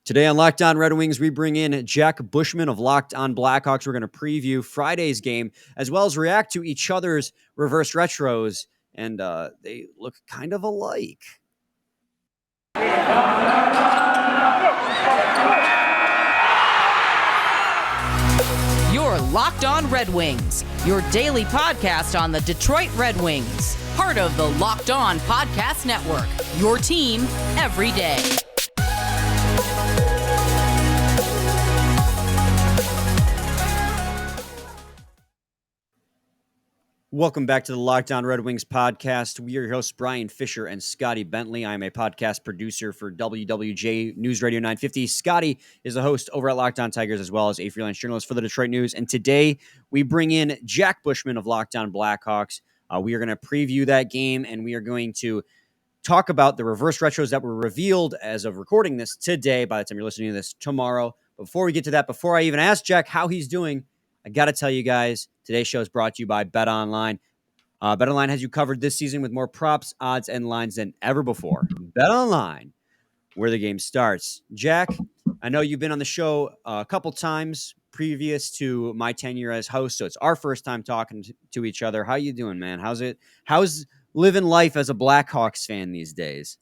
Today on Locked On Red Wings, we bring in Jack Bushman of Locked On Blackhawks. We're going to preview Friday's game as well as react to each other's reverse retros, and they look kind of alike. You're Locked On Red Wings, your daily podcast on the Detroit Red Wings. Part of the Locked On Podcast Network, your team every day. Welcome back to the Locked On Red Wings podcast. We are your hosts, Brian Fisher and Scotty Bentley. I am a podcast producer for WWJ News Radio 950. Scotty is the host over at Locked On Tigers, as well as a freelance journalist for the Detroit News. And today we bring in Jack Bushman of Locked On Blackhawks. We are going to preview that game, and we are going to talk about the reverse retros that were revealed as of recording this today. By the time you're listening to this tomorrow. Before we get to that, before I even ask Jack how he's doing, I got to tell you guys, today's show is brought to you by BetOnline. BetOnline has you covered this season with more props, odds, and lines than ever before. BetOnline, where the game starts. Jack, I know you've been on the show a couple times previous to my tenure as host, so it's our first time talking to each other. How you doing, man? How's living life as a Blackhawks fan these days?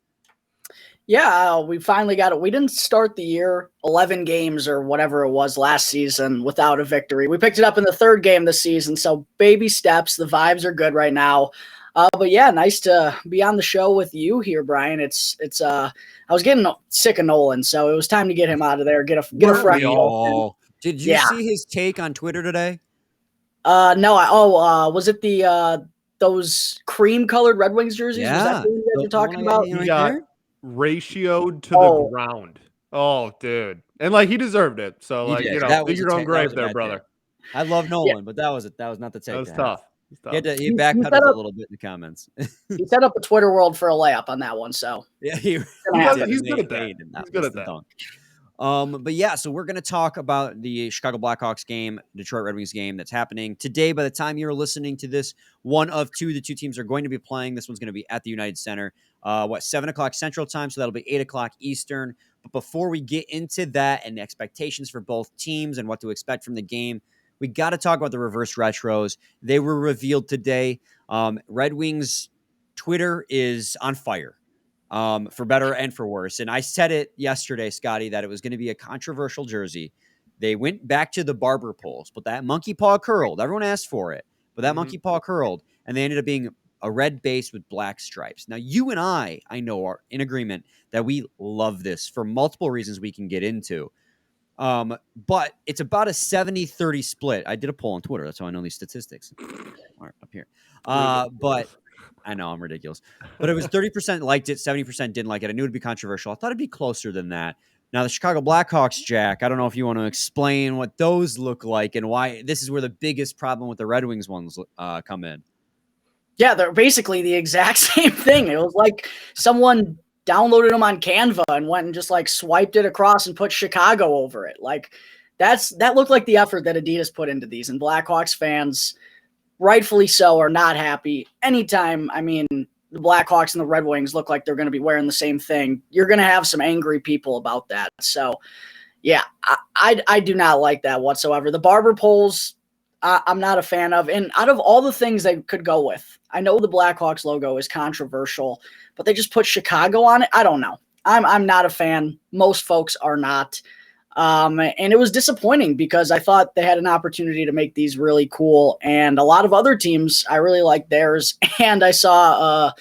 Yeah, we finally got it. We didn't start the year 11 games or whatever it was last season without a victory. We picked it up in the third game this season, so baby steps. The vibes are good right now. But yeah, nice to be on the show with you here, Brian. I was getting sick of Nolan, so it was time to get him out of there. Get a fresh. Did you see his take on Twitter today? No. Was it those cream-colored Red Wings jerseys? Yeah. Was that the one you guys were talking about? He got ratioed to the ground. Oh, dude. And he deserved it. So dig your own grave there, brother. I love Nolan, but that was not the take. That was tough. He backpedaled a little bit in the comments. He set up a Twitter world for a layup on that one. So yeah, he's good at that. He's good at that. But yeah, so we're going to talk about the Chicago Blackhawks game, Detroit Red Wings game that's happening today. By the time you're listening to this, one of the two teams are going to be playing. This one's going to be at the United Center, 7 o'clock Central Time, so that'll be 8 o'clock Eastern. But before we get into that and expectations for both teams and what to expect from the game, we got to talk about the reverse retros. They were revealed today. Red Wings Twitter is on fire. For better and for worse. And I said it yesterday, Scotty, that it was going to be a controversial jersey. They went back to the barber poles, but that monkey paw curled. Everyone asked for it, but that monkey paw curled, and they ended up being a red base with black stripes. Now, you and I know, are in agreement that we love this for multiple reasons we can get into. But it's about a 70-30 split. I did a poll on Twitter. That's how I know these statistics. All right, up here. But I know I'm ridiculous, but it was 30% liked it, 70% didn't like it. I knew it'd be controversial. I thought it'd be closer than that. Now, the Chicago Blackhawks, Jack, I don't know if you want to explain what those look like and why this is where the biggest problem with the Red Wings ones come in. Yeah, they're basically the exact same thing. It was like someone downloaded them on Canva and went and just swiped it across and put Chicago over it. That looked like the effort that Adidas put into these, and Blackhawks fans, rightfully so, are not happy. Anytime, the Blackhawks and the Red Wings look like they're going to be wearing the same thing, you're going to have some angry people about that. So, yeah, I do not like that whatsoever. The barber poles, I'm not a fan of. And out of all the things they could go with, I know the Blackhawks logo is controversial, but they just put Chicago on it. I don't know. I'm not a fan. Most folks are not. And it was disappointing because I thought they had an opportunity to make these really cool. And a lot of other teams, I really like theirs. And I saw,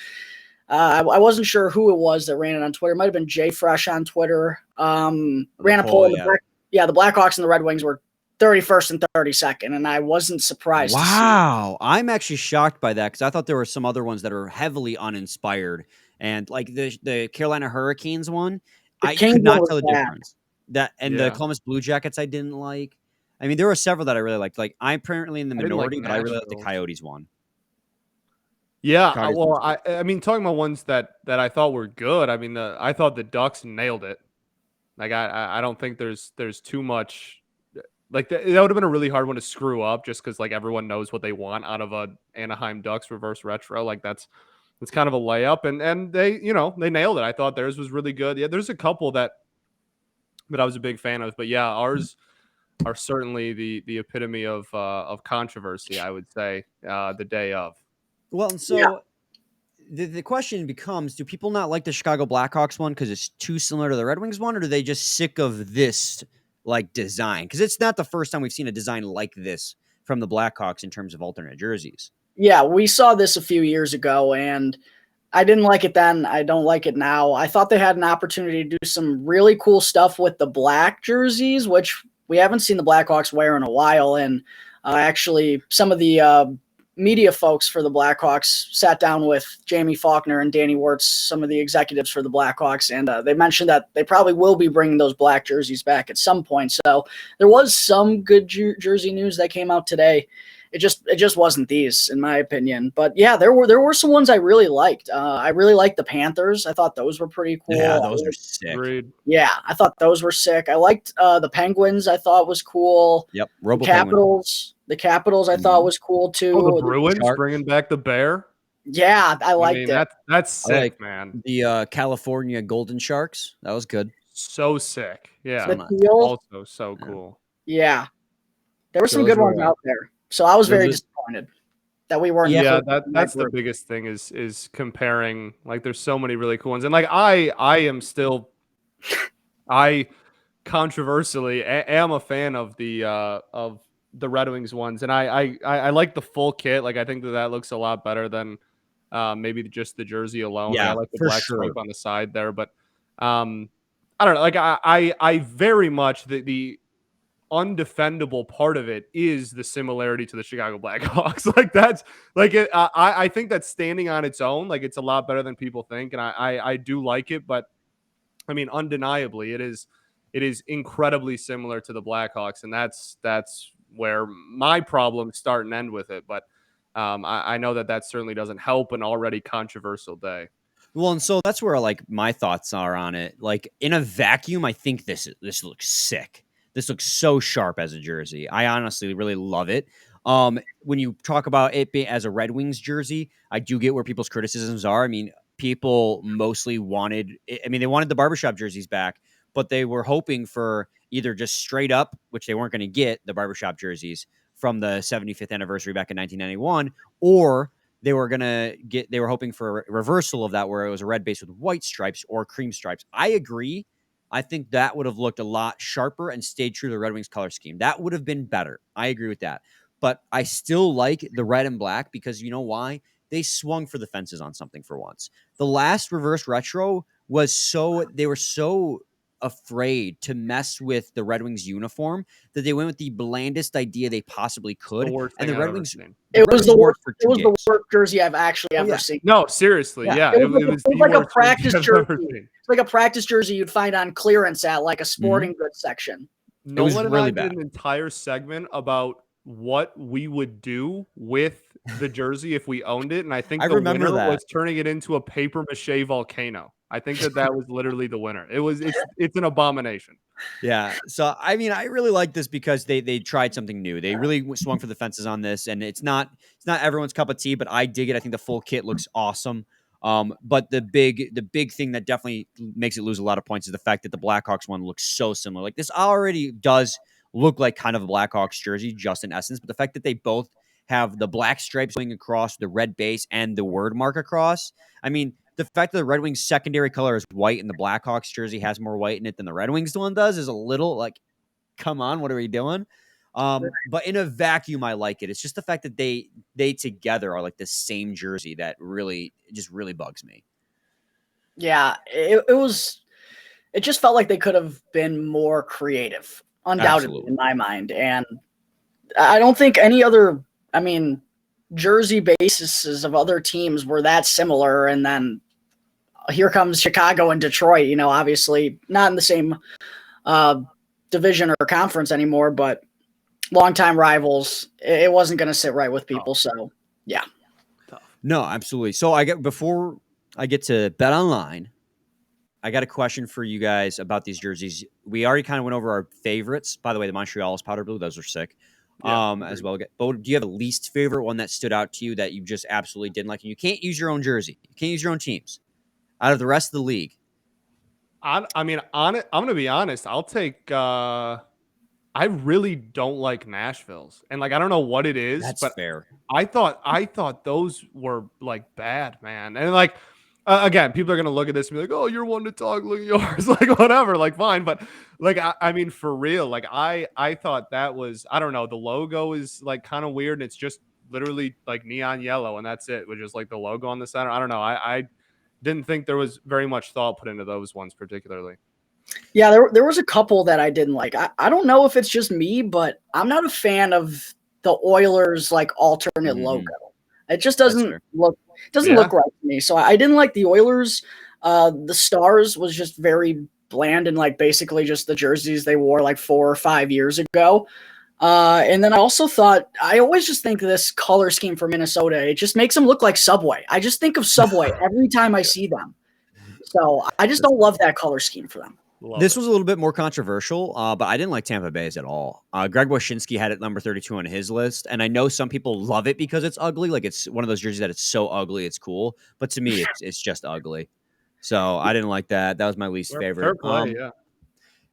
I wasn't sure who it was that ran it on Twitter. It might have been Jay Fresh on Twitter. Ran a poll. The Blackhawks and the Red Wings were 31st and 32nd. And I wasn't surprised. Wow. I'm actually shocked by that because I thought there were some other ones that are heavily uninspired. And the Carolina Hurricanes one, I could not tell the difference. The Columbus Blue Jackets I didn't like. There were several that I really liked. I'm apparently in the minority, but I really like the Coyotes one. Yeah, talking about ones that I thought were good. I thought the Ducks nailed it. I don't think there's too much. That would have been a really hard one to screw up, just because everyone knows what they want out of a Anaheim Ducks reverse retro. It's kind of a layup, and they nailed it. I thought theirs was really good. Yeah, there's a couple that that I was a big fan of. But yeah, ours are certainly the epitome of controversy, I would say, the day of. Well, and so the question becomes, do people not like the Chicago Blackhawks one because it's too similar to the Red Wings one, or are they just sick of this like design? Because it's not the first time we've seen a design like this from the Blackhawks in terms of alternate jerseys. Yeah, we saw this a few years ago, and I didn't like it then. I don't like it now. I thought they had an opportunity to do some really cool stuff with the black jerseys, which we haven't seen the Blackhawks wear in a while. And actually, some of the media folks for the Blackhawks sat down with Jamie Faulkner and Danny Wirtz, some of the executives for the Blackhawks, and they mentioned that they probably will be bringing those black jerseys back at some point. So there was some good jersey news that came out today. It just wasn't these, in my opinion. But yeah, there were some ones I really liked. I really liked the Panthers. I thought those were pretty cool. Yeah, those are sick. Agreed. Yeah, I thought those were sick. I liked the Penguins. I thought was cool. Yep. The Capitals I thought was cool too. Oh, the Bruins bringing back the bear. Yeah, I liked it. That's sick, man. The California Golden Sharks. That was good. So sick. Yeah. Also so cool. Yeah. There were some good ones out there. So I was very disappointed that we weren't. Yeah, that's the biggest thing is comparing. Like, there's so many really cool ones, and like I am still, I controversially am a fan of the Red Wings ones, and I like the full kit. Like, I think that looks a lot better than maybe just the jersey alone. Yeah, I like the black stripe on the side there, but I don't know. Like, I very much the undefendable part of it is the similarity to the Chicago Blackhawks. Like, that's like it. I think that standing on its own, like, it's a lot better than people think, and I do like it. But I mean, undeniably, it is incredibly similar to the Blackhawks, and that's where my problems start and end with it. But I know that certainly doesn't help an already controversial day. Well, and so that's where like my thoughts are on it. Like, in a vacuum, I think this looks sick. This looks so sharp as a jersey. I honestly really love it. When you talk about it being as a Red Wings jersey, I do get where people's criticisms are. I mean, people mostly wanted the barbershop jerseys back, but they were hoping for either just straight up, which they weren't going to get, the barbershop jerseys from the 75th anniversary back in 1991, or they were hoping for a reversal of that, where it was a red base with white stripes or cream stripes. I agree. I think that would have looked a lot sharper and stayed true to the Red Wings color scheme. That would have been better. I agree with that. But I still like the red and black because you know why? They swung for the fences on something for once. The last reverse retro they were so afraid to mess with the Red Wings uniform that they went with the blandest idea they possibly could. And the Red Wings, it was the worst jersey I've actually ever seen. No, seriously. Yeah. It was like a practice jersey. It's like a practice jersey you'd find on clearance at like a sporting goods section. Nolan and I did an entire segment about what we would do with the jersey if we owned it. And I think the winner was turning it into a paper mache volcano. I think that was literally the winner. It's an abomination. Yeah. So, I mean, I really like this because they tried something new. They really swung for the fences on this, and it's not everyone's cup of tea, but I dig it. I think the full kit looks awesome. But the big thing that definitely makes it lose a lot of points is the fact that the Blackhawks one looks so similar. Like, this already does look like kind of a Blackhawks jersey, just in essence, but the fact that they both have the black stripes going across the red base and the word mark across. I mean, the fact that the Red Wings secondary color is white and the Blackhawks jersey has more white in it than the Red Wings one does is a little like, come on, what are we doing? But in a vacuum, I like it. It's just the fact that they together are like the same jersey that really bugs me. Yeah, it just felt like they could have been more creative, undoubtedly. Absolutely. In my mind. And I don't think any other, jersey bases of other teams were that similar. And then here comes Chicago and Detroit, obviously not in the same division or conference anymore, but longtime rivals. It wasn't going to sit right with people. So yeah. No, absolutely. So before I get to BetOnline, I got a question for you guys about these jerseys. We already kind of went over our favorites. By the way, the Montreal is powder blue. Those are sick. As well. But do you have a least favorite one that stood out to you that you just absolutely didn't like? And you can't use your own jersey. You can't use your own teams out of the rest of the league. I mean, I'm gonna be honest. I'll take. I really don't like Nashville's, and like I don't know what it is, That's but fair. I thought those were like bad, man. And like again, people are gonna look at this and be like, "Oh, you're one to talk. Look at yours." Like whatever, like fine. But like I mean, for real, like I thought that was, I don't know. The logo is like kind of weird, and it's just literally like neon yellow, and that's it, which is like the logo on the center. I don't know. I didn't think there was very much thought put into those ones particularly. Yeah, there was a couple that I didn't like. I don't know if it's just me, but I'm not a fan of the Oilers like alternate logo. It just doesn't look right to me. So I didn't like the Oilers. The Stars was just very bland and like basically just the jerseys they wore like 4 or 5 years ago. And then I also thought, I always just think this color scheme for Minnesota, it just makes them look like Subway. I just think of Subway every time I see them. So I just don't love that color scheme for them. This was a little bit more controversial, but I didn't like Tampa Bay's at all. Greg Wyshynski had it number 32 on his list, and I know some people love it because it's ugly. Like it's one of those jerseys that it's so ugly it's cool, but to me, it's just ugly. So I didn't like that. That was my least favorite. Fair play, yeah.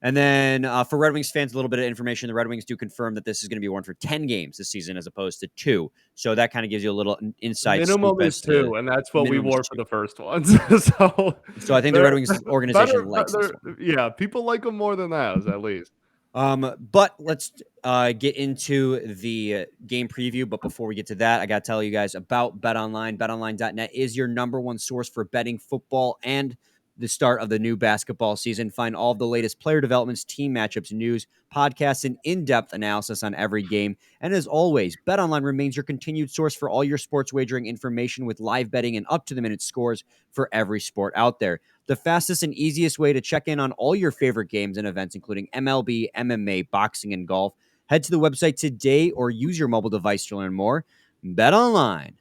And then for Red Wings fans, a little bit of information. The Red Wings do confirm that this is going to be worn for 10 games this season as opposed to 2. So that kind of gives you a little insight. Minimum is 2, and that's what we wore for the first ones. So I think the Red Wings organization likes this one. Yeah, people like them more than that, at least. But let's get into the game preview. But before we get to that, I got to tell you guys about BetOnline. BetOnline.net is your number one source for betting football and the start of the new basketball season. Find all of the latest player developments, team matchups, news, podcasts, and in-depth analysis on every game. And as always, BetOnline remains your continued source for all your sports wagering information with live betting and up-to-the-minute scores for every sport out there. The fastest and easiest way to check in on all your favorite games and events, including MLB, MMA, boxing, and golf. Head to the website today or use your mobile device to learn more. BetOnline,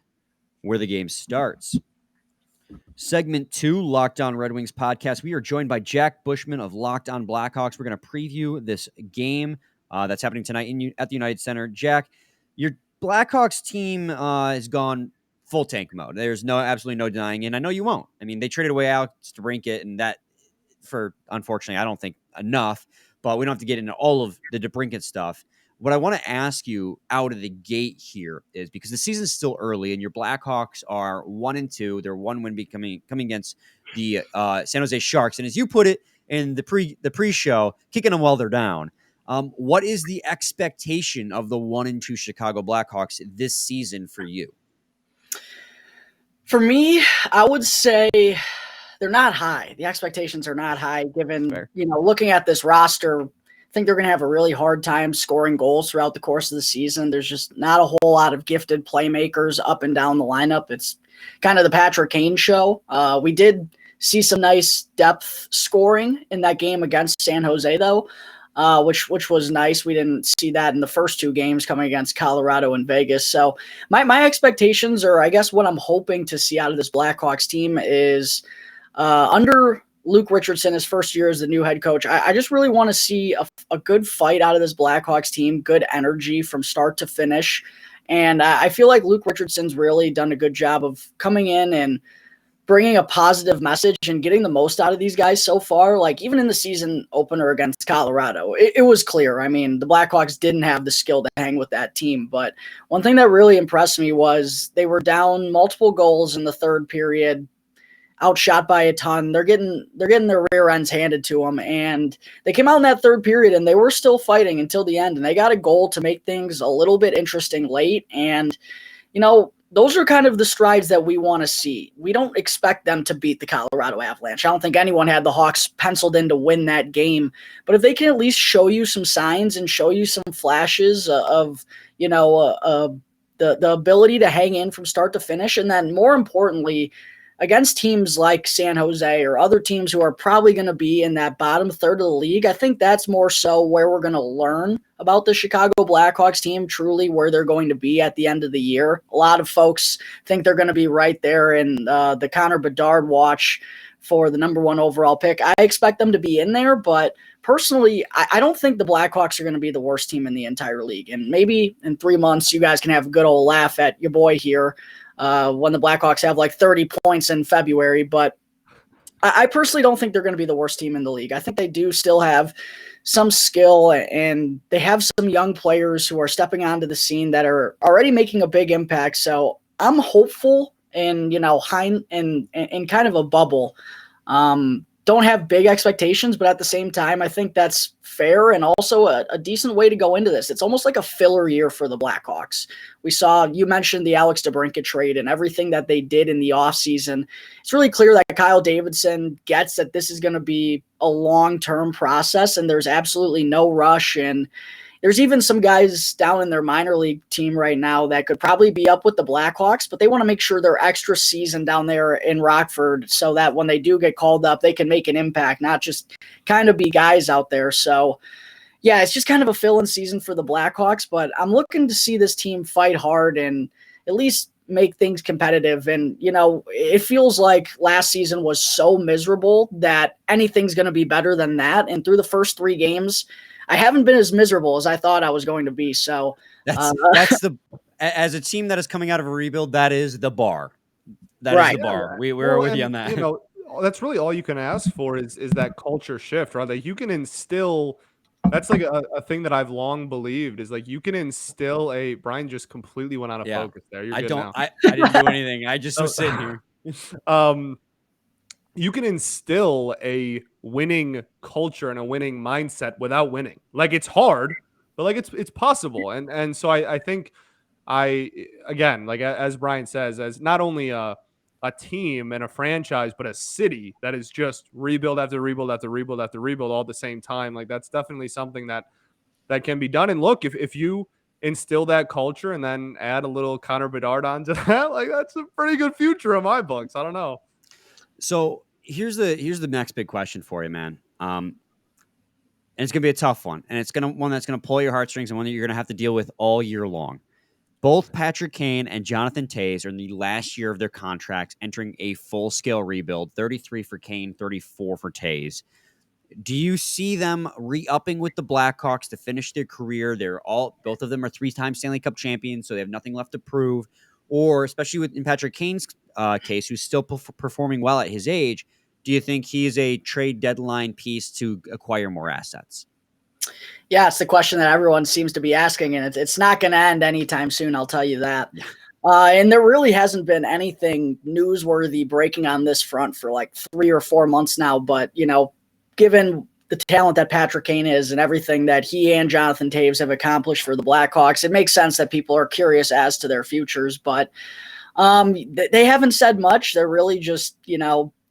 where the game starts. Segment 2, Locked On Red Wings podcast. We are joined by Jack Bushman of Locked On Blackhawks. We're going to preview this game that's happening tonight at the United Center. Jack, your Blackhawks team has gone full tank mode. There's absolutely no denying it, and I know you won't. I mean, they traded away Alex DeBrincat, and that, unfortunately, I don't think enough, but we don't have to get into all of the DeBrincat stuff. What I want to ask you out of the gate here is, because the season's still early and your Blackhawks are 1-2, their one win coming against the San Jose Sharks, and as you put it in the pre-show, kicking them while they're down. What is the expectation of the 1-2 Chicago Blackhawks this season for you? For me, I would say they're not high. The expectations are not high, given, looking at this roster. I think they're going to have a really hard time scoring goals throughout the course of the season. There's just not a whole lot of gifted playmakers up and down the lineup. It's kind of the Patrick Kane show. We did see some nice depth scoring in that game against San Jose, though, which was nice. We didn't see that in the first 2 games coming against Colorado and Vegas. So my expectations, or I guess what I'm hoping to see out of this Blackhawks team, is under Luke Richardson, his first year as the new head coach, I just really want to see a good fight out of this Blackhawks team, good energy from start to finish. And I feel like Luke Richardson's really done a good job of coming in and bringing a positive message and getting the most out of these guys so far. Like even in the season opener against Colorado, it was clear. I mean, the Blackhawks didn't have the skill to hang with that team. But one thing that really impressed me was they were down multiple goals in the third period, outshot by a ton. They're getting their rear ends handed to them, and they came out in that third period and they were still fighting until the end, and they got a goal to make things a little bit interesting late. And those are kind of the strides that we want to see. We don't expect them to beat the Colorado Avalanche. I don't think anyone had the Hawks penciled in to win that game, but if they can at least show you some signs and show you some flashes of the ability to hang in from start to finish, and then more importantly, against teams like San Jose or other teams who are probably going to be in that bottom third of the league, I think that's more so where we're going to learn about the Chicago Blackhawks team, truly where they're going to be at the end of the year. A lot of folks think they're going to be right there in the Connor Bedard watch for the number 1 overall pick. I expect them to be in there, but personally, I don't think the Blackhawks are going to be the worst team in the entire league. And maybe in 3 months, you guys can have a good old laugh at your boy here when the Blackhawks have like 30 points in February. But I personally don't think they're going to be the worst team in the league. I think they do still have some skill, and they have some young players who are stepping onto the scene that are already making a big impact. So I'm hopeful and, in kind of a bubble. Don't have big expectations, but at the same time, I think that's fair and also a decent way to go into this. It's almost like a filler year for the Blackhawks. You mentioned the Alex DeBrincat trade and everything that they did in the offseason. It's really clear that Kyle Davidson gets that this is going to be a long-term process, and there's absolutely no rush. And there's even some guys down in their minor league team right now that could probably be up with the Blackhawks, but they want to make sure they're extra seasoned down there in Rockford so that when they do get called up, they can make an impact, not just kind of be guys out there. So, yeah, it's just kind of a fill-in season for the Blackhawks, but I'm looking to see this team fight hard and at least make things competitive. And, it feels like last season was so miserable that anything's going to be better than that. And through the first 3 games, I haven't been as miserable as I thought I was going to be. So as a team that is coming out of a rebuild, that is the bar. That is the bar. We're with you on that. That's really all you can ask for is that culture shift, right? Like you can instill. That's like a thing that I've long believed is like you can instill Brian just completely went out of focus there. You're good now. I didn't do anything. I just was sitting here. You can instill a winning culture and a winning mindset without winning. Like it's hard, but like it's possible. And so I think again, like as Brian says, as not only a team and a franchise, but a city that is just rebuild after rebuild after rebuild after rebuild all at the same time. Like that's definitely something that can be done. And look, if you instill that culture and then add a little Connor Bedard onto that, like that's a pretty good future in my books. I don't know. So here's the next big question for you, man. And it's gonna be a tough one, and it's one that's gonna pull your heartstrings and one that you're gonna have to deal with all year long. Both Patrick Kane and Jonathan Toews are in the last year of their contracts, entering a full-scale rebuild. 33 for Kane, 34 for Toews. Do you see them re-upping with the Blackhawks to finish their career? Both of them are 3-time Stanley Cup champions, so they have nothing left to prove. Or especially in Patrick Kane's case, who's still performing well at his age, do you think he is a trade deadline piece to acquire more assets? Yeah, it's the question that everyone seems to be asking, and it's not going to end anytime soon, I'll tell you that. And there really hasn't been anything newsworthy breaking on this front for like 3 or 4 months now. But, given the talent that Patrick Kane is and everything that he and Jonathan Toews have accomplished for the Blackhawks, it makes sense that people are curious as to their futures. But they haven't said much. They're really just,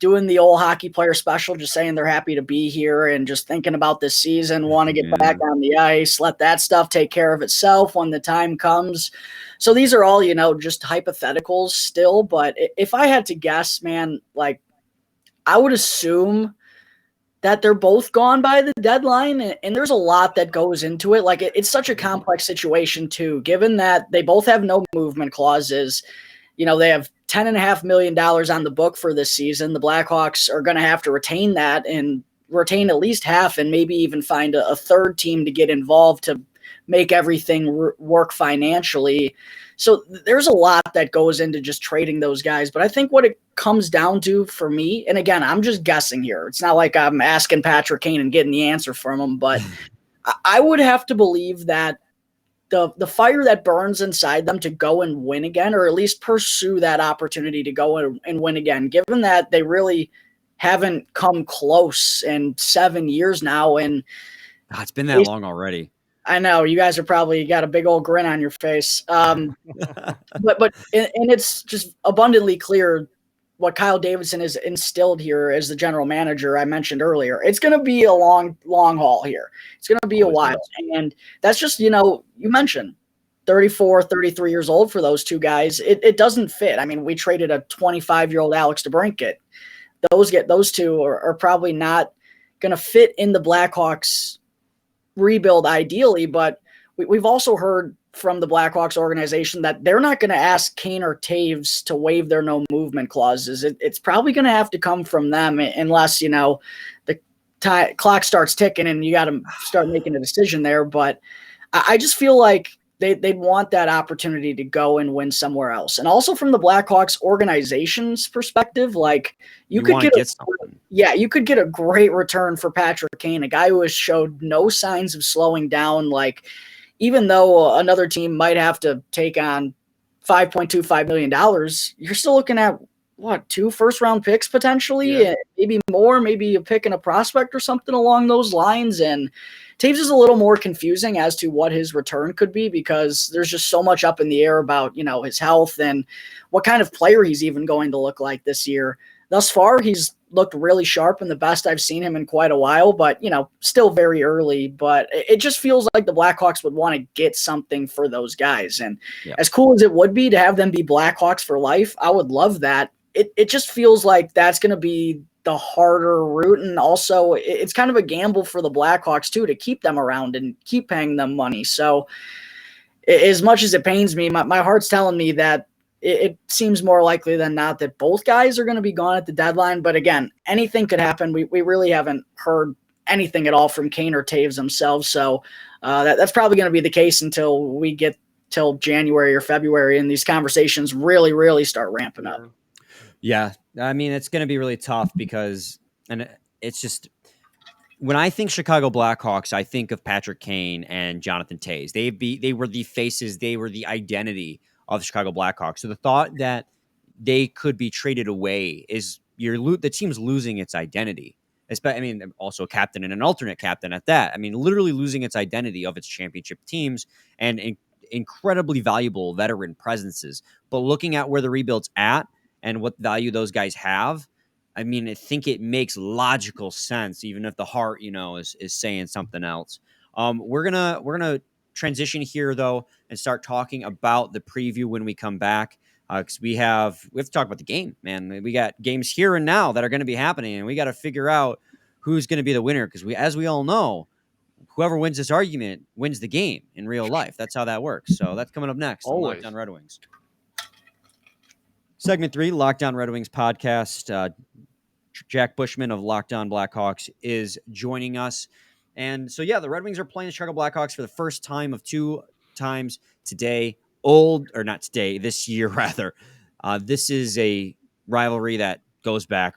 doing the old hockey player special, just saying they're happy to be here and just thinking about this season, want to get back on the ice, let that stuff take care of itself when the time comes. So these are all, just hypotheticals still. But if I had to guess, man, like I would assume that they're both gone by the deadline. And there's a lot that goes into it. Like it's such a complex situation too, given that they both have no movement clauses. They have $10.5 million on the book for this season. The Blackhawks are going to have to retain that and retain at least half and maybe even find a third team to get involved to make everything work financially. So there's a lot that goes into just trading those guys. But I think what it comes down to for me, and again, I'm just guessing here. It's not like I'm asking Patrick Kane and getting the answer from him, but I would have to believe that the fire that burns inside them to go and win again, or at least pursue that opportunity to go and win again, given that they really haven't come close in 7 years now. And it's been that long already. I know you guys are probably got a big old grin on your face. But it's just abundantly clear what Kyle Davidson has instilled here as the general manager I mentioned earlier. It's going to be a long haul here. It's going to be a while. And that's just, you mentioned 34, 33 years old for those two guys. It doesn't fit. I mean, we traded a 25-year-old Alex DeBrincat. Those two are probably not going to fit in the Blackhawks rebuild ideally, but we've also heard from the Blackhawks organization that they're not going to ask Kane or Toews to waive their no movement clauses. It's probably going to have to come from them unless, the clock starts ticking and you got to start making a decision there. But I just feel like they'd want that opportunity to go and win somewhere else. And also from the Blackhawks organization's perspective, like you could get something. Yeah, you could get a great return for Patrick Kane, a guy who has showed no signs of slowing down. Like, even though another team might have to take on $5.25 million, you're still looking at what, 2 first-round picks potentially, maybe more, maybe a pick and a prospect or something along those lines. And Toews is a little more confusing as to what his return could be because there's just so much up in the air about, his health and what kind of player he's even going to look like this year. Thus far, he's looked really sharp and the best I've seen him in quite a while, but, still very early. But it just feels like the Blackhawks would want to get something for those guys. And as cool as it would be to have them be Blackhawks for life, I would love that. It just feels like that's going to be the harder route. And also it's kind of a gamble for the Blackhawks too, to keep them around and keep paying them money. So as much as it pains me, my heart's telling me that it seems more likely than not that both guys are going to be gone at the deadline. But again, anything could happen. We really haven't heard anything at all from Kane or Toews themselves. So that's probably going to be the case until we get till January or February and these conversations really, really start ramping up. Yeah, I mean, it's going to be really tough because, and it's just, when I think Chicago Blackhawks, I think of Patrick Kane and Jonathan Toews. They were the faces, they were the identity of Chicago Blackhawks. So the thought that they could be traded away is the team's losing its identity. I mean, also a captain and an alternate captain at that. I mean, literally losing its identity of its championship teams and incredibly valuable veteran presences. But looking at where the rebuild's at, and what value those guys have, I mean, I think it makes logical sense, even if the heart, is saying something else. We're gonna transition here though and start talking about the preview when we come back, because we have to talk about the game, man. We got games here and now that are going to be happening, and we got to figure out who's going to be the winner, because as we all know, whoever wins this argument wins the game in real life. That's how that works. So that's coming up next on Locked On Red Wings. Segment 3, Locked On Red Wings podcast. Jack Bushman of Locked On Blackhawks is joining us. And so, the Red Wings are playing the Chicago Blackhawks for the first time of 2 times today. This year, rather. This is a rivalry that goes back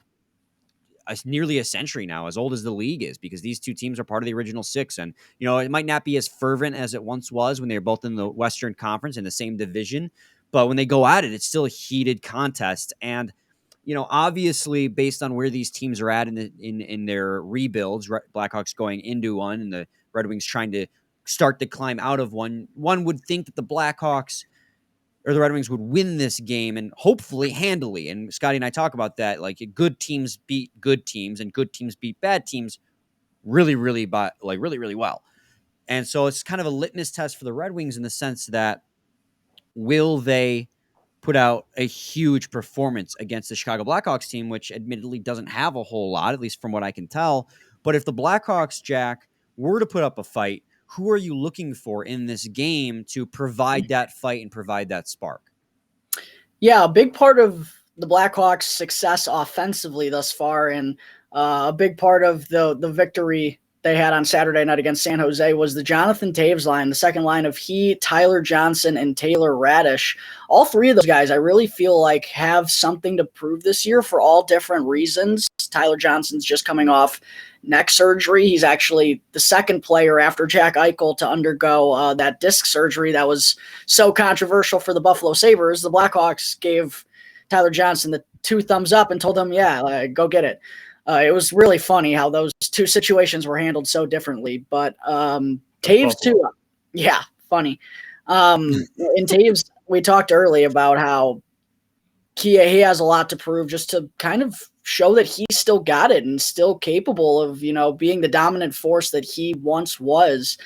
nearly a century now, as old as the league is, because these two teams are part of the original 6. And, it might not be as fervent as it once was when they were both in the Western Conference in the same division. But when they go at it, it's still a heated contest. And, obviously, based on where these teams are at in their rebuilds, Blackhawks going into one and the Red Wings trying to start to climb out of one would think that the Blackhawks or the Red Wings would win this game, and hopefully handily. And Scotty and I talk about that. Like, good teams beat good teams and good teams beat bad teams really, really well. And so it's kind of a litmus test for the Red Wings in the sense that, will they put out a huge performance against the Chicago Blackhawks team, which admittedly doesn't have a whole lot, at least from what I can tell. But if the Blackhawks, Jack, were to put up a fight, who are you looking for in this game to provide that fight and provide that spark? Yeah, a big part of the Blackhawks' success offensively thus far, and a big part of the victory they had on Saturday night against San Jose was the Jonathan Toews line, the second line of Tyler Johnson, and Taylor Radish. All 3 of those guys, I really feel like, have something to prove this year for all different reasons. Tyler Johnson's just coming off neck surgery. He's actually the second player after Jack Eichel to undergo that disc surgery that was so controversial for the Buffalo Sabres. The Blackhawks gave Tyler Johnson the 2 thumbs up and told him, go get it. It was really funny how those 2 situations were handled so differently. But Toews too, funny. In Toews, we talked early about how he has a lot to prove, just to kind of show that he still got it and still capable of, being the dominant force that he once was.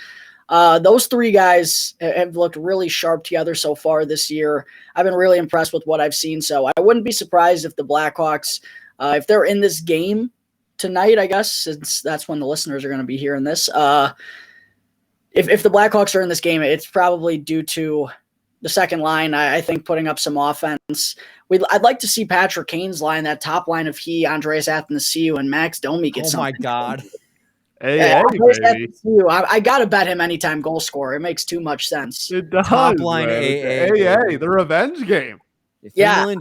Those 3 guys have looked really sharp together so far this year. I've been really impressed with what I've seen. So I wouldn't be surprised if the Blackhawks, if they're in this game tonight, I guess, since that's when the listeners are going to be hearing this, if the Blackhawks are in this game, it's probably due to the second line, I think, putting up some offense. I'd like to see Patrick Kane's line, that top line of Andreas Athanasiou, and Max Domi get something. Oh, my God. Hey, baby. I got to bet him anytime goal scorer. It makes too much sense. It does, Top line man. AA. The revenge game. $3 million.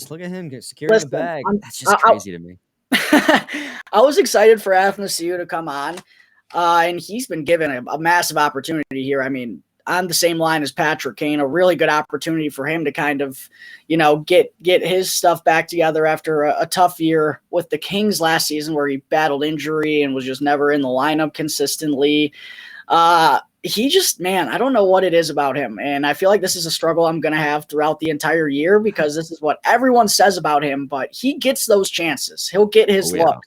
Look at him securing a bag. That's just crazy to me. I was excited for Athanasiou to come on, and he's been given a massive opportunity here. I mean, on the same line as Patrick Kane, a really good opportunity for him to kind of, get his stuff back together after a tough year with the Kings last season where he battled injury and was just never in the lineup consistently. He just, man, I don't know what it is about him. And I feel like this is a struggle I'm going to have throughout the entire year because this is what everyone says about him, but he gets those chances. He'll get his look.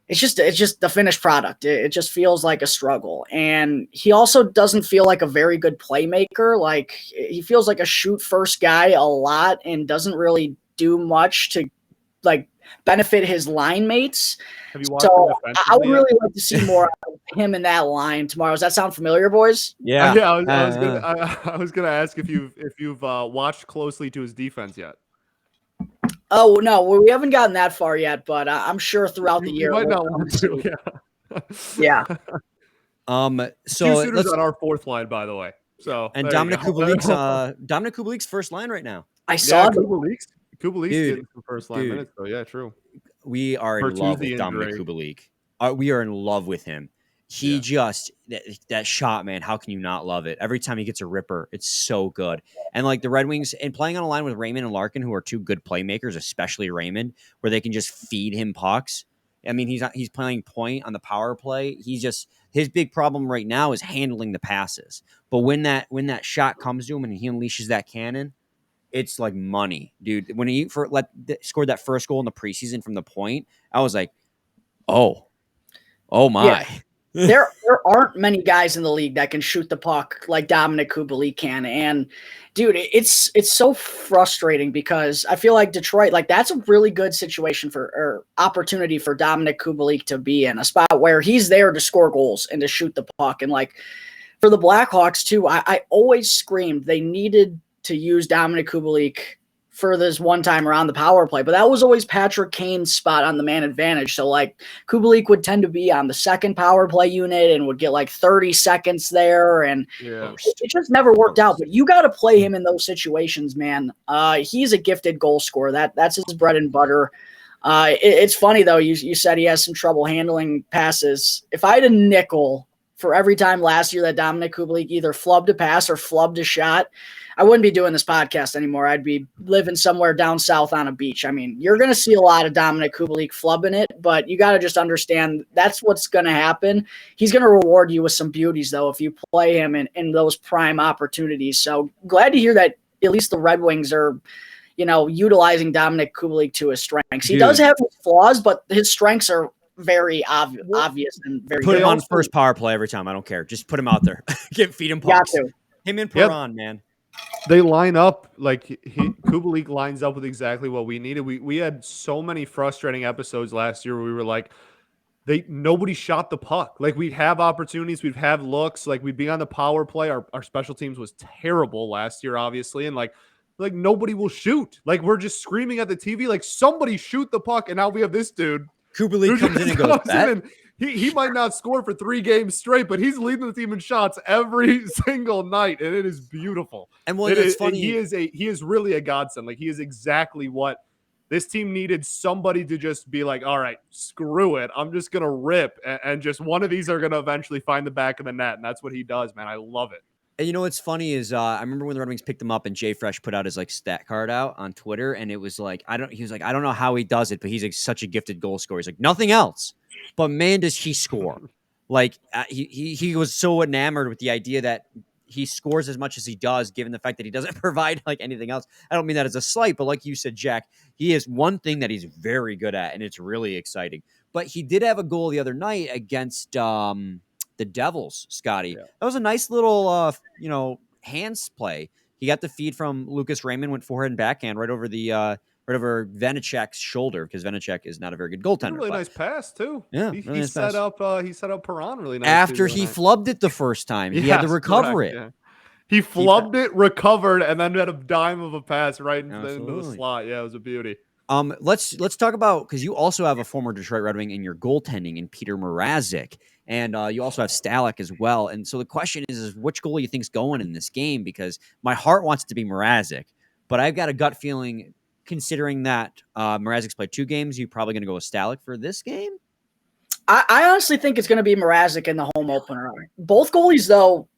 It's just the finished product. It just feels like a struggle. And he also doesn't feel like a very good playmaker. Like he feels like a shoot first guy a lot and doesn't really do much to like benefit his line mates. So I would really like to see more of him in that line tomorrow. Does that sound familiar, boys? Yeah. I was gonna ask if you've watched closely to his defense yet. Oh no, we haven't gotten that far yet, but I'm sure throughout the year. You might not want to. Yeah. So let's on our fourth line, by the way. So and Dominic Kubalik's first line right now. I saw Kubalik's getting some first line minutes. So yeah, true. We are in love with Dominic Kubalik. We are in love with him. He just that shot, man. How can you not love it? Every time he gets a ripper, it's so good. And like the Red Wings, and playing on a line with Raymond and Larkin, who are two good playmakers, especially Raymond, where they can just feed him pucks. I mean, he's playing point on the power play. His big problem right now is handling the passes. But when that shot comes to him and he unleashes that cannon, it's like money, dude. When he scored that first goal in the preseason from the point, I was like, oh my. Yeah. There aren't many guys in the league that can shoot the puck like Dominic Kubalik can. And dude, it's so frustrating because I feel like Detroit, like that's a really good situation or opportunity for Dominic Kubalik to be in a spot where he's there to score goals and to shoot the puck. And like for the Blackhawks too, I always screamed they needed to use Dominic Kubalik for this one time around the power play, but that was always Patrick Kane's spot on the man advantage. So like Kubalik would tend to be on the second power play unit and would get like 30 seconds there. And it just never worked out, but you got to play him in those situations, man. He's a gifted goal scorer. That's his bread and butter. It's funny though. You said he has some trouble handling passes. If I had a nickel for every time last year that Dominic Kubalik either flubbed a pass or flubbed a shot, I wouldn't be doing this podcast anymore. I'd be living somewhere down south on a beach. I mean, you're going to see a lot of Dominic Kubalik flubbing it, but you got to just understand that's what's going to happen. He's going to reward you with some beauties, though, if you play him in those prime opportunities. So glad to hear that at least the Red Wings are, utilizing Dominic Kubalik to his strengths. He does have flaws, but his strengths are very obvious and very Put good. him on first power play every time. I don't care. Just put him out there. Feed him pucks. Him and Perron, man. They line up like Kubalik lines up with exactly what we needed. We had so many frustrating episodes last year where we were like, nobody shot the puck. Like we'd have opportunities, we'd have looks, like we'd be on the power play. Our special teams was terrible last year, obviously, and like nobody will shoot. Like we're just screaming at the TV, like somebody shoot the puck, and now we have this dude. Kubalik comes in and goes, he might not score for 3 games straight, but he's leading the team in shots every single night, and it is beautiful. And it's funny. He is really a godsend. Like he is exactly what this team needed. Somebody to just be like, all right, screw it. I'm just gonna rip, and just one of these are gonna eventually find the back of the net, and that's what he does, man. I love it. And what's funny is I remember when the Red Wings picked him up and Jay Fresh put out his like stat card out on Twitter, and it was like I don't know how he does it, but he's like such a gifted goal scorer. He's like nothing else, but man, does he score! Like he was so enamored with the idea that he scores as much as he does, given the fact that he doesn't provide like anything else. I don't mean that as a slight, but like you said, Jack, he is one thing that he's very good at, and it's really exciting. But he did have a goal the other night against the Devils, Scotty. Yeah. That was a nice little, hands play. He got the feed from Lucas Raymond, went forehand and backhand right over Vanecek's shoulder because Vanecek is not a very good goaltender. Really nice pass too. Yeah, he set up Perron really nice. After he flubbed it the first time, he had to recover it. Yeah. He flubbed it, recovered, and then had a dime of a pass right into the slot. Yeah, it was a beauty. Let's talk about, because you also have a former Detroit Red Wing in your goaltending in Peter Mrazek, and you also have Stalick as well. And so the question is which goalie you think's going in this game? Because my heart wants it to be Mrazek, but I've got a gut feeling, considering that Mrazek's played 2 games, you're probably going to go with Stalick for this game. I honestly think it's going to be Mrazek in the home opener. Both goalies, though,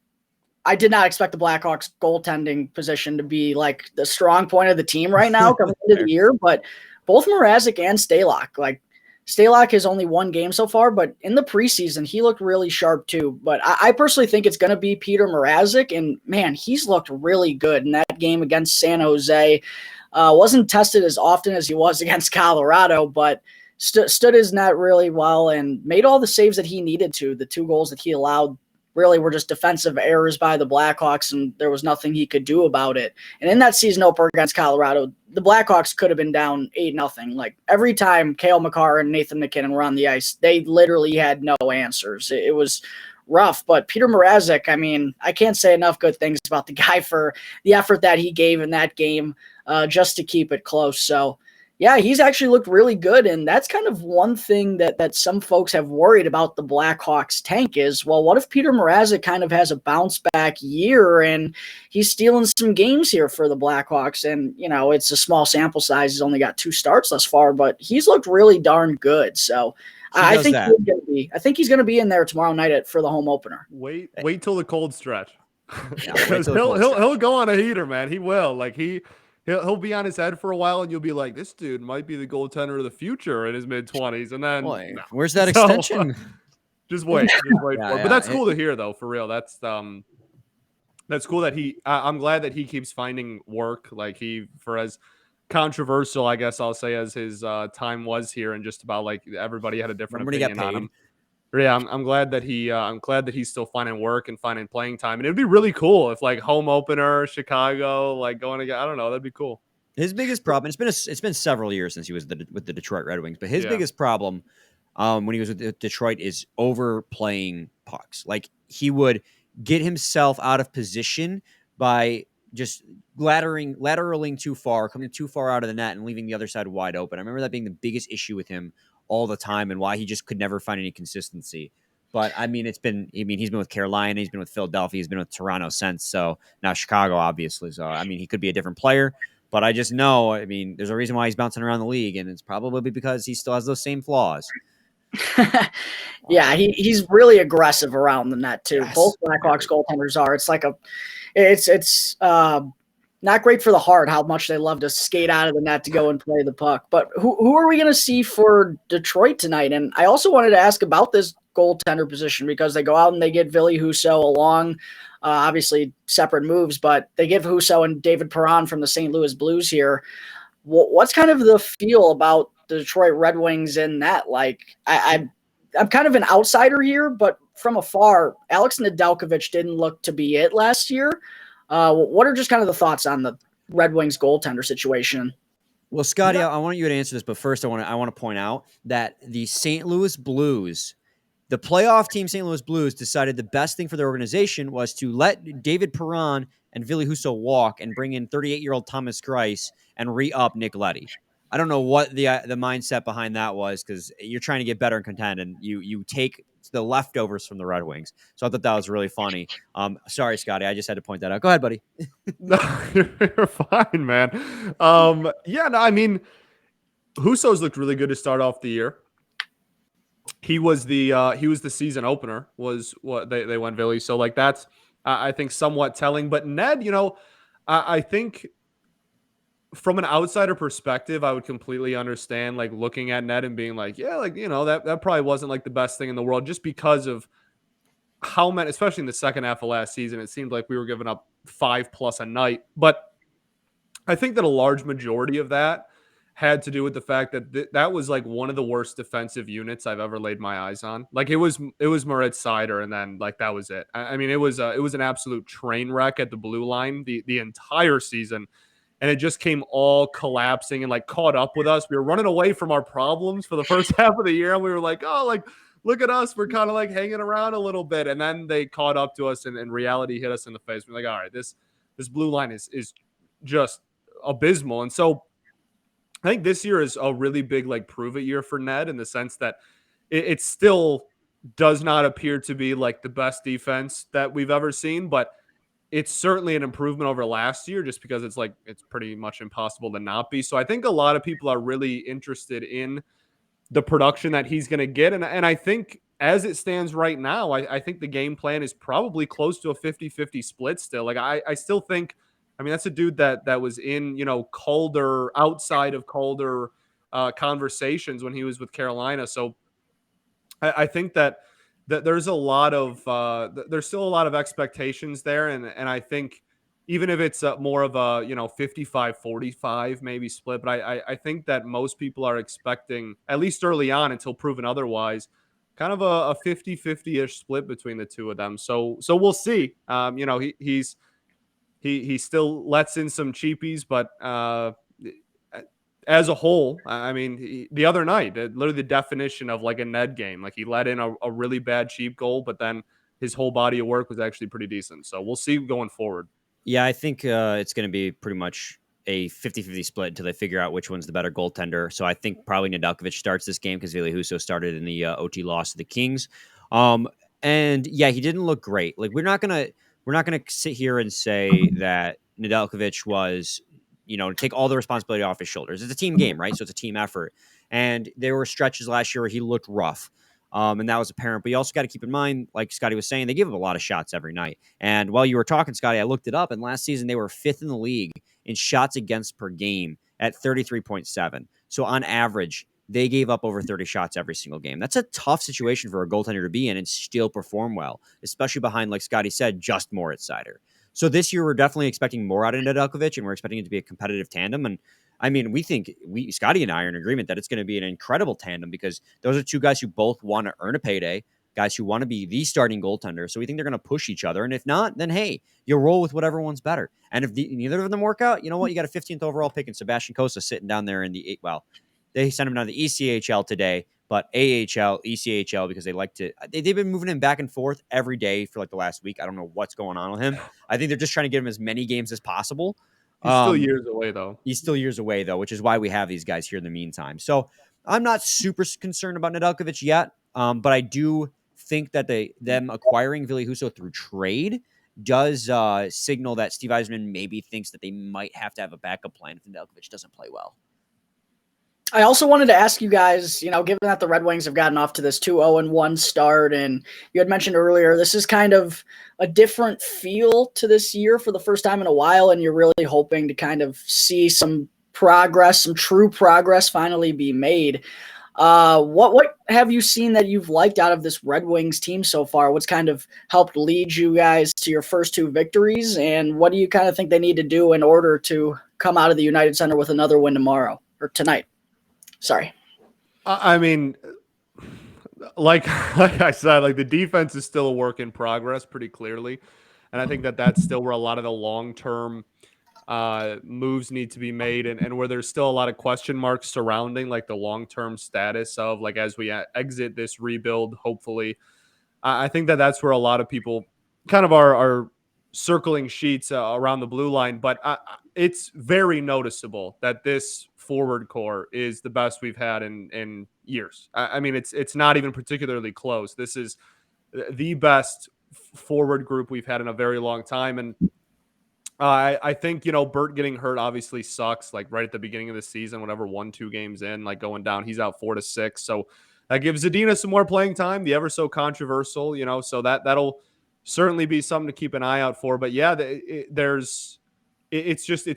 I did not expect the Blackhawks goaltending position to be like the strong point of the team right now coming into the year, but both Mrazek and Stalock, like Stalock has only 1 game so far, but in the preseason, he looked really sharp too. But I personally think it's going to be Peter Mrazek, and man, he's looked really good in that game against San Jose. Wasn't tested as often as he was against Colorado, but stood his net really well and made all the saves that he needed to. The 2 goals that he allowed really were just defensive errors by the Blackhawks, and there was nothing he could do about it. And in that season opener against Colorado, the Blackhawks could have been down 8-0. Like every time Cale Makar and Nathan MacKinnon were on the ice, they literally had no answers. It was rough, but Peter Mrazek, I mean, I can't say enough good things about the guy for the effort that he gave in that game just to keep it close. So yeah, he's actually looked really good, and that's kind of one thing that some folks have worried about the Blackhawks tank is, well, what if Peter Mrazek kind of has a bounce-back year, and he's stealing some games here for the Blackhawks, and, you know, it's a small sample size. He's only got 2 starts thus far, but he's looked really darn good, so I think he's going to be in there tomorrow night for the home opener. Wait till the cold stretch. Because he'll go on a heater, man. He will. Like, He'll be on his head for a while, and you'll be like, this dude might be the goaltender of the future in his mid-20s. And then, where's that extension? Just wait for it. But that's cool to hear, though, for real. That's cool that I'm glad that he keeps finding work. Like, for as controversial, I guess I'll say, as his time was here, and just about like everybody had a different opinion on him. Yeah, I'm glad that he's still finding work and finding playing time. And it'd be really cool if, like, home opener, Chicago, like going again. I don't know, that'd be cool. His biggest problem, it's been several years since he was with the Detroit Red Wings, but his biggest problem when he was with Detroit is overplaying pucks. Like, he would get himself out of position by just lateraling too far, coming too far out of the net and leaving the other side wide open. I remember that being the biggest issue with him all the time, and why he just could never find any consistency. But I mean, he's been with Carolina, he's been with Philadelphia, he's been with Toronto since. So now Chicago, obviously. So I mean, he could be a different player, but I just know, I mean, there's a reason why he's bouncing around the league, and it's probably because he still has those same flaws. Yeah, he's really aggressive around the net too. Yes. Both Blackhawks goaltenders are. It's like it's not great for the heart how much they love to skate out of the net to go and play the puck. But who are we going to see for Detroit tonight? And I also wanted to ask about this goaltender position, because they go out and they get Ville Husso along, obviously separate moves, but they give Husso and David Perron from the St. Louis Blues here. What's kind of the feel about the Detroit Red Wings in that? Like, I'm kind of an outsider here, but from afar, Alex Nedeljkovic didn't look to be it last year. What are just kind of the thoughts on the Red Wings goaltender situation? Well, Scotty, I want you to answer this, but first I want to point out that the St. Louis Blues, the playoff team St. Louis Blues, decided the best thing for their organization was to let David Perron and Ville Husso walk and bring in 38-year-old Thomas Greiss and re-up Nick Leddy. I don't know what the mindset behind that was, because you're trying to get better and contend, and you take the leftovers from the Red Wings. So I thought that was really funny. Sorry, Scotty, I just had to point that out. Go ahead, buddy. No, you're fine, man. I mean, Husso's looked really good to start off the year. He was the season opener, was what they went Ville. So like that's I think somewhat telling. But Ned, I think from an outsider perspective, I would completely understand like looking at Ned and being like, yeah, like, that probably wasn't like the best thing in the world, just because of how many, especially in the second half of last season, it seemed like we were giving up 5+ a night. But I think that a large majority of that had to do with the fact that that was like one of the worst defensive units I've ever laid my eyes on. Like it was Moritz Seider, and then like that was it. I mean, it was an absolute train wreck at the blue line the entire season. And it just came all collapsing and like caught up with us. We were running away from our problems for the first half of the year. And we were like, oh, like, look at us. We're kind of like hanging around a little bit. And then they caught up to us, and reality hit us in the face. We're like, all right, this blue line is just abysmal. And so I think this year is a really big like prove it year for Ned in the sense that it still does not appear to be like the best defense that we've ever seen, but it's certainly an improvement over last year just because it's pretty much impossible to not be. So I think a lot of people are really interested in the production that he's going to get. And I think as it stands right now, I think the game plan is probably close to a 50-50 split still. Like I still think, I mean, that's a dude that was in, Calder, outside of Calder conversations when he was with Carolina. So I think that there's a lot of there's still a lot of expectations there. And I think even if it's more of a 55-45 maybe split, but I think that most people are expecting, at least early on until proven otherwise, kind of a 50-50-ish split between the two of them. So we'll see. He still lets in some cheapies, but as a whole, I mean, the other night, literally the definition of like a Ned game. Like he let in a really bad cheap goal, but then his whole body of work was actually pretty decent. So we'll see going forward. Yeah, I think it's going to be pretty much a 50-50 split until they figure out which one's the better goaltender. So I think probably Nedeljkovic starts this game because Ville Husso started in the OT loss to the Kings. And yeah, he didn't look great. Like we're not gonna sit here and say that Nedeljkovic was, take all the responsibility off his shoulders. It's a team game, right? So it's a team effort. And there were stretches last year where he looked rough. And that was apparent. But you also got to keep in mind, like Scotty was saying, they give up a lot of shots every night. And while you were talking, Scotty, I looked it up. And last season, they were 5th in the league in shots against per game at 33.7. So on average, they gave up over 30 shots every single game. That's a tough situation for a goaltender to be in and still perform well, especially behind, like Scotty said, just Moritz Seider. So this year, we're definitely expecting more out of Nedeljkovic, and we're expecting it to be a competitive tandem. And I mean, we think Scotty and I are in agreement that it's going to be an incredible tandem because those are two guys who both want to earn a payday, guys who want to be the starting goaltender. So we think they're going to push each other. And if not, then hey, you roll with whatever one's better. And if neither of them work out, you know what? You got a 15th overall pick in Sebastian Cossa sitting down there in the they sent him down to the ECHL today, but AHL, ECHL, because they've been moving him back and forth every day for like the last week. I don't know what's going on with him. I think they're just trying to get him as many games as possible. He's still years away, though. He's still years away, though, which is why we have these guys here in the meantime. So I'm not super concerned about Nedeljkovic yet, but I do think that them acquiring Ville Husso through trade does signal that Steve Yzerman maybe thinks that they might have to have a backup plan if Nedeljkovic doesn't play well. I also wanted to ask you guys, given that the Red Wings have gotten off to this 2-0-1 start, and you had mentioned earlier, this is kind of a different feel to this year for the first time in a while, and you're really hoping to kind of see some progress, some true progress finally be made. What have you seen that you've liked out of this Red Wings team so far? What's kind of helped lead you guys to your first 2 victories, and what do you kind of think they need to do in order to come out of the United Center with another win tomorrow or tonight? Sorry. I mean, like I said, like the defense is still a work in progress pretty clearly. And I think that that's still where a lot of the long-term moves need to be made and where there's still a lot of question marks surrounding like the long-term status of like as we exit this rebuild, hopefully. I think that that's where a lot of people kind of are circling sheets around the blue line. But it's very noticeable that this forward core is the best we've had in years. I mean, it's not even particularly close. This is the best forward group we've had in a very long time. And I think, Bert getting hurt obviously sucks, like right at the beginning of the season, whatever, 1-2 games in, like going down, he's out 4 to 6. So that gives Zadina some more playing time, the ever so controversial, so that'll certainly be something to keep an eye out for. But yeah, it's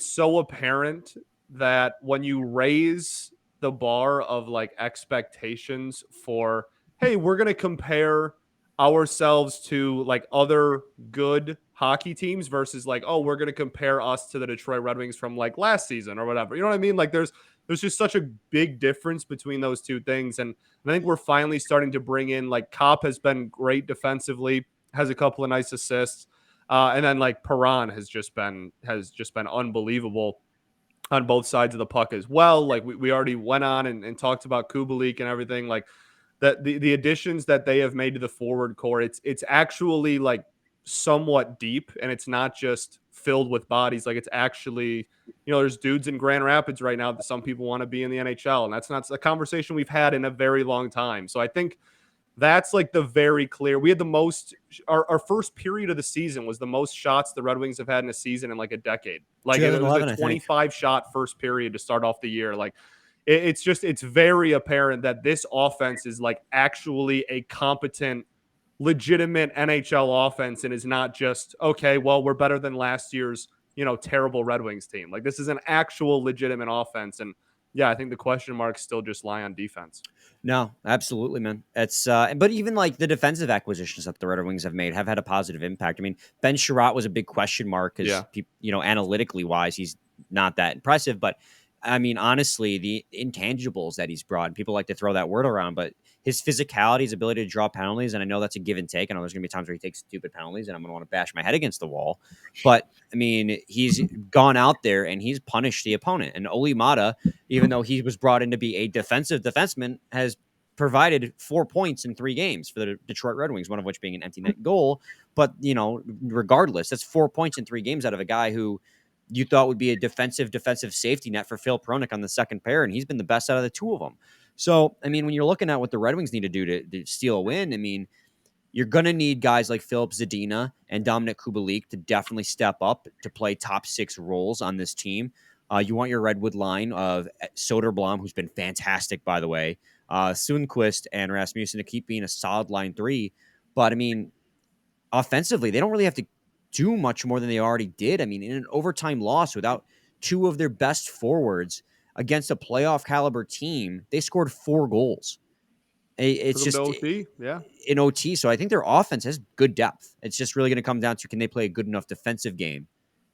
so apparent that when you raise the bar of like expectations for, hey, we're going to compare ourselves to like other good hockey teams versus like, oh, we're going to compare us to the Detroit Red Wings from like last season or whatever. You know what I mean? Like there's just such a big difference between those two things. And I think we're finally starting to bring in like Kopp has been great defensively, has a couple of nice assists. And then like Perron has just been unbelievable on both sides of the puck as well. Like we already went on and talked about Kubalik and everything. Like that the additions that they have made to the forward core, it's actually like somewhat deep, and it's not just filled with bodies. Like, it's actually, there's dudes in Grand Rapids right now that some people want to be in the NHL, and that's not a conversation we've had in a very long time. So I think that's like the very clear. We had the most, our first period of the season was the most shots the Red Wings have had in a season in like a decade. Like, it was a 25 shot first period to start off the year. Like, it's very apparent that this offense is like actually a competent, legitimate NHL offense, and is not just, okay, well, we're better than last year's, terrible Red Wings team. Like, this is an actual legitimate offense. And yeah, I think the question marks still just lie on defense. No, absolutely, man. It's but even like the defensive acquisitions that the Red Wings have made have had a positive impact. I mean, Ben Sherratt was a big question mark because, analytically wise, he's not that impressive. But I mean, honestly, the intangibles that he's brought, and people like to throw that word around, but his physicality, his ability to draw penalties, and I know that's a give and take. I know there's going to be times where he takes stupid penalties, and I'm going to want to bash my head against the wall. But I mean, he's gone out there and he's punished the opponent. And Oli Mata, even though he was brought in to be a defensive defenseman, has provided 4 points in 3 games for the Detroit Red Wings, one of which being an empty net goal. But, regardless, that's 4 points in 3 games out of a guy who you thought would be a defensive safety net for Phil Pronik on the second pair, and he's been the best out of the 2 of them. So, I mean, when you're looking at what the Red Wings need to do to steal a win, I mean, you're going to need guys like Filip Zadina and Dominic Kubalik to definitely step up to play top 6 roles on this team. You want your Redwood line of Soderblom, who's been fantastic, by the way, Sundqvist and Rasmussen to keep being a solid line 3. But, I mean, offensively, they don't really have to do much more than they already did. I mean, in an overtime loss without 2 of their best forwards against a playoff caliber team, they scored 4 goals. It's just OT, yeah, in OT. So I think their offense has good depth. It's just really going to come down to, can they play a good enough defensive game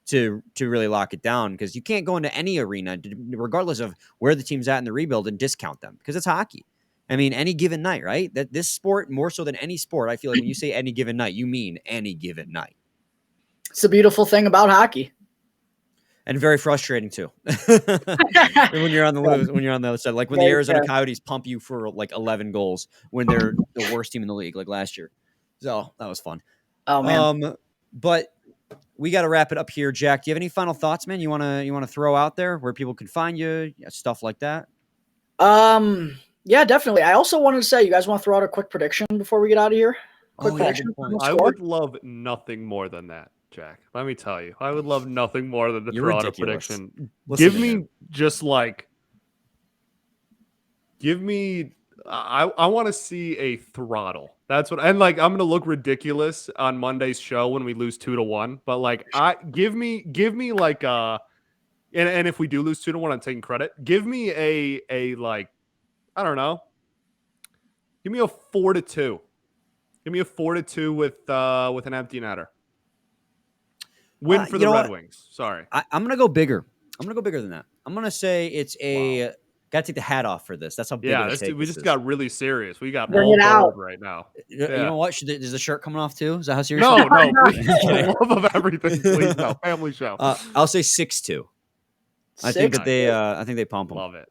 to really lock it down? Because you can't go into any arena, regardless of where the team's at in the rebuild, and discount them, because it's hockey. I mean, any given night, right? That this sport, more so than any sport, I feel like when you say any given night, you mean any given night. It's the beautiful thing about hockey. And very frustrating too. when you're on the other side, like when the Arizona Coyotes pump you for like 11 goals when they're the worst team in the league, like last year. So that was fun. Oh man. But we got to wrap it up here, Jack. Do you have any final thoughts, man? You want to throw out there where people can find you, stuff like that? Yeah, definitely. I also wanted to say, you guys want to throw out a quick prediction before we get out of here? Quick prediction. I would love nothing more than that, Jack. Let me tell you, I would love nothing more than to throw out a prediction. Give me I want to see a throttle. That's what, and like, I'm going to look ridiculous on Monday's show when we lose 2-1, but like, give me like, and if we do lose 2-1, I'm taking credit. Give me a like, I don't know. Give me a 4-2. Give me a 4-2 with an empty netter. Win for the Red Wings. Sorry. I'm going to go bigger. I'm going to go bigger than that. I'm going to say it's a got to take the hat off for this. That's how big we just got really serious. We got Bring it out right now. You know what? Is the shirt coming off too? Is that how serious? No. Please, for the love of everything, please, no. Family show. I'll say 6-2. I think they pump them. Love it.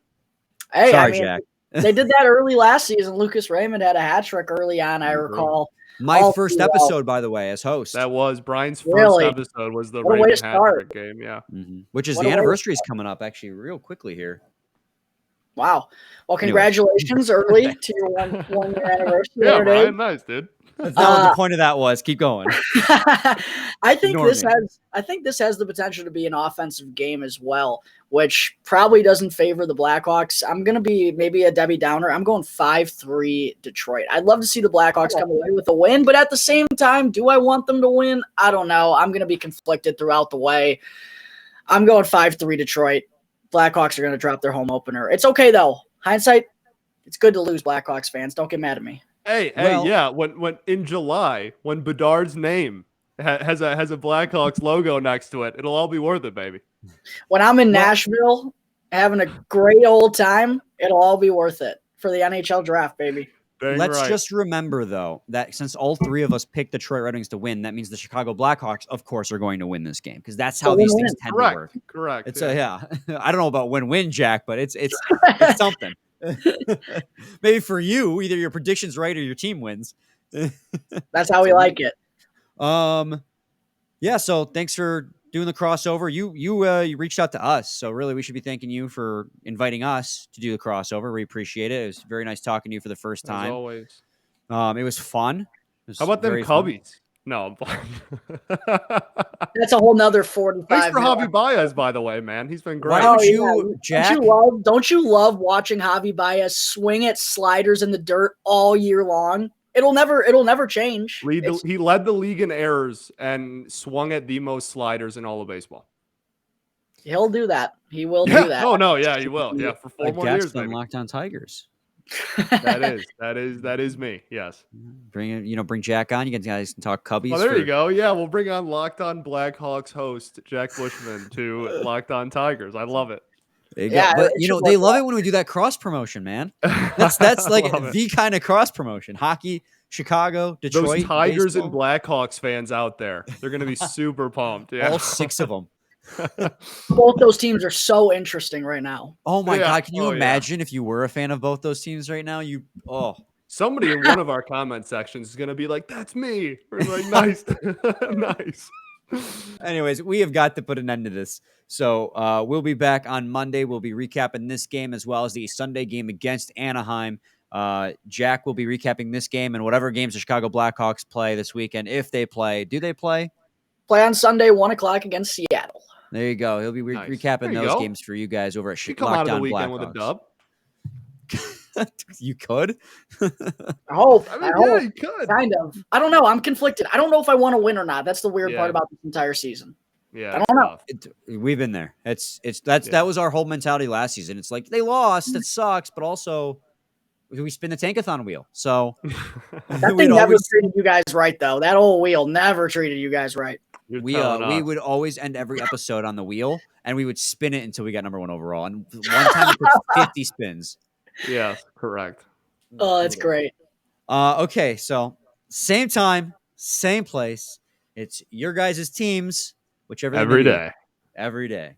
Hey, sorry, Jack. They did that early last season. Lucas Raymond had a hat trick early on, I recall. My first episode, by the way, as host. That was Brian's first episode. Was the Raymond hat trick game? Yeah. Mm-hmm. Which is the anniversary is coming up actually real quickly here. Wow. Well, congratulations early to your one year anniversary. Yeah, Brian, nice, dude. That's not what the point of that was. Keep going. I think this has the potential to be an offensive game as well, which probably doesn't favor the Blackhawks. I'm going to be maybe a Debbie Downer. I'm going 5-3 Detroit. I'd love to see the Blackhawks come away with a win, but at the same time, do I want them to win? I don't know. I'm going to be conflicted throughout the way. I'm going 5-3 Detroit. Blackhawks are going to drop their home opener. It's okay, though. Hindsight, it's good to lose, Blackhawks fans. Don't get mad at me. Hey, yeah. When in July, when Bedard's name has a Blackhawks logo next to it, it'll all be worth it, baby. When I'm in Nashville having a great old time, it'll all be worth it for the NHL draft, baby. Let's just remember, though, that since all 3 of us picked Detroit Red Wings to win, that means the Chicago Blackhawks, of course, are going to win this game because that's how these things tend to work. Correct. It's I don't know about win-win, Jack, but it's something. Maybe for you, either your prediction's right or your team wins. That's how we like it. Yeah. So thanks for doing the crossover. You reached out to us, so really we should be thanking you for inviting us to do the crossover. We appreciate it. It was very nice talking to you for the first As time. always. It was fun. It was How about them very fun. Cubbies? No, I'm fine. That's a whole nother Thanks 45 for minutes. Javi Baez, by the way, man. He's been great. Why don't you, Jack? Don't you love watching Javi Baez swing at sliders in the dirt all year long? It'll never change. He led the league in errors and swung at the most sliders in all of baseball. He'll do that. He will do that. Oh no, yeah, he will. Yeah, for 4 more years, on maybe. Locked On Tigers. That is me. Yes. Bring Jack on. You guys can talk Cubbies. Well, there you go. Yeah, we'll bring on Locked On Blackhawks host Jack Bushman to Locked On Tigers. I love it. Yeah, but they love it when we do that cross promotion, man. That's like the kind of cross promotion. Hockey, Chicago, Detroit. Those Tigers baseball. and Blackhawks fans out there, they're going to be super pumped. Yeah. All 6 of them. Both those teams are so interesting right now. Oh my God. Can you imagine if you were a fan of both those teams right now? Somebody in one of our comment sections is going to be like, that's me. We're like, nice. Nice. Anyways, we have got to put an end to this. So we'll be back on Monday. We'll be recapping this game as well as the Sunday game against Anaheim. Jack will be recapping this game and whatever games the Chicago Blackhawks play this weekend. If they play, do they play? Play on Sunday, 1:00 against Seattle. There you go. He'll be recapping those games for you guys over at Chicago. Come out of the weekend with a dub. You could. I hope. Yeah, you could. Kind of. I don't know. I'm conflicted. I don't know if I want to win or not. That's the weird part about this entire season. Yeah, I don't know. We've been there. That was our whole mentality last season. It's like they lost. It sucks, but also we spin the tankathon wheel. So that thing never treated you guys right, though. That old wheel never treated you guys right. We would always end every episode on the wheel, and we would spin it until we got number 1 overall. And one time we put 50 spins. Yeah, correct. Oh, that's great. Okay, so same time, same place. It's your guys' teams, whichever every day. Every day.